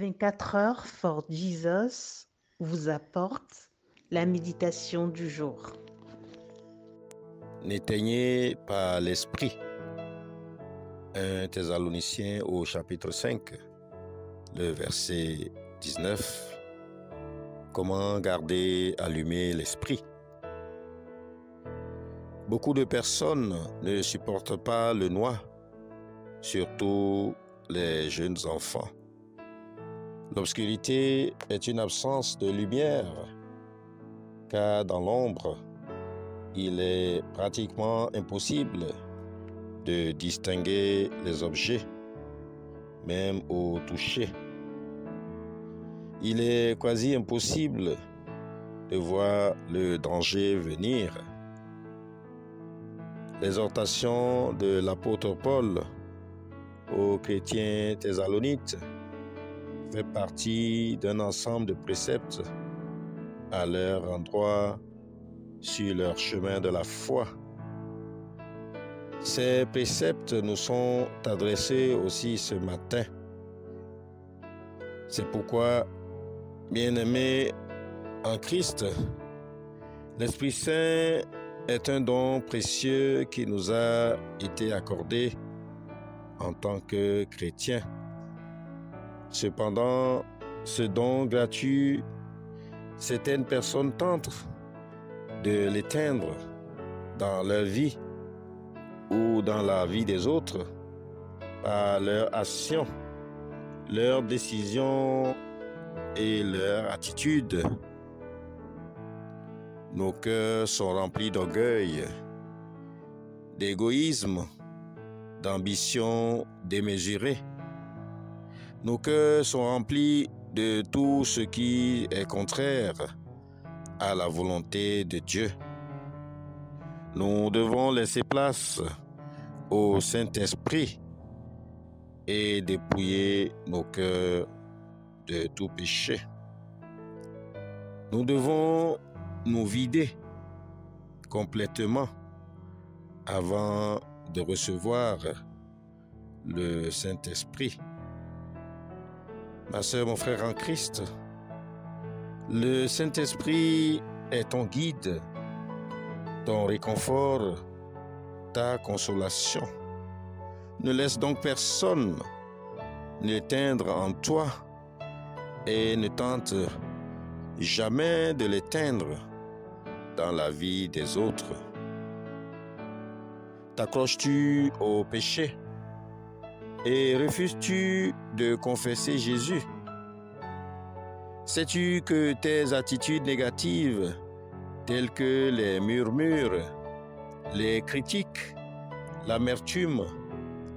24 heures for Jesus vous apporte la méditation du jour. N'éteignez pas l'esprit. 1 Thessaloniciens au chapitre 5, le verset 19. Comment garder allumé l'esprit? Beaucoup de personnes ne supportent pas le noir, surtout les jeunes enfants. L'obscurité est une absence de lumière, car dans l'ombre, il est pratiquement impossible de distinguer les objets, même au toucher. Il est quasi impossible de voir le danger venir. L'exhortation de l'apôtre Paul aux chrétiens thessalonites fait partie d'un ensemble de préceptes à leur endroit sur leur chemin de la foi. Ces préceptes nous sont adressés aussi ce matin. C'est pourquoi, bien-aimés en Christ, l'Esprit Saint est un don précieux qui nous a été accordé en tant que chrétiens. Cependant, ce don gratuit, certaines personnes tentent de l'éteindre dans leur vie ou dans la vie des autres par leur action, leurs décisions et leur attitude. Nos cœurs sont remplis d'orgueil, d'égoïsme, d'ambition démesurée. Nos cœurs sont remplis de tout ce qui est contraire à la volonté de Dieu. Nous devons laisser place au Saint-Esprit et dépouiller nos cœurs de tout péché. Nous devons nous vider complètement avant de recevoir le Saint-Esprit. Ma sœur, mon frère en Christ, le Saint-Esprit est ton guide, ton réconfort, ta consolation. Ne laisse donc personne l'éteindre en toi et ne tente jamais de l'éteindre dans la vie des autres. T'accroches-tu au péché et refuses-tu de confesser Jésus? Sais-tu que tes attitudes négatives, telles que les murmures, les critiques, l'amertume,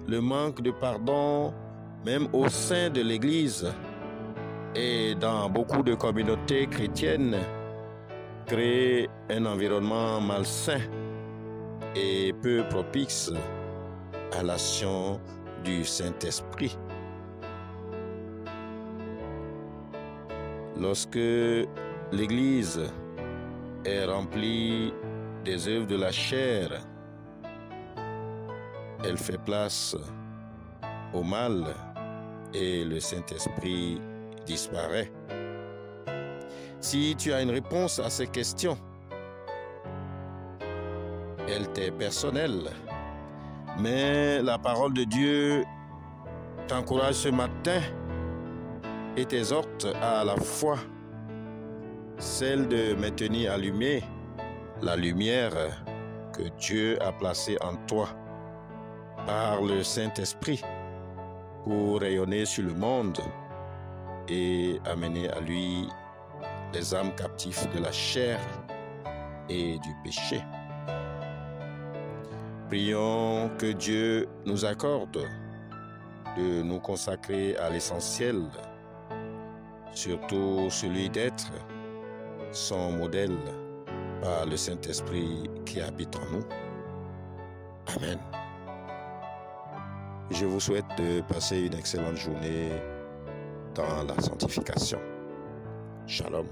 le manque de pardon, même au sein de l'Église et dans beaucoup de communautés chrétiennes, créent un environnement malsain et peu propice à l'action du Saint-Esprit? Lorsque l'Église est remplie des œuvres de la chair, elle fait place au mal et le Saint-Esprit disparaît. Si tu as une réponse à ces questions, elle t'est personnelle, mais la parole de Dieu t'encourage ce matin et t'exhorte à la foi, celle de maintenir allumée la lumière que Dieu a placée en toi par le Saint-Esprit pour rayonner sur le monde et amener à lui les âmes captives de la chair et du péché. Prions que Dieu nous accorde de nous consacrer à l'essentiel, surtout celui d'être son modèle par le Saint-Esprit qui habite en nous. Amen. Je vous souhaite de passer une excellente journée dans la sanctification. Shalom.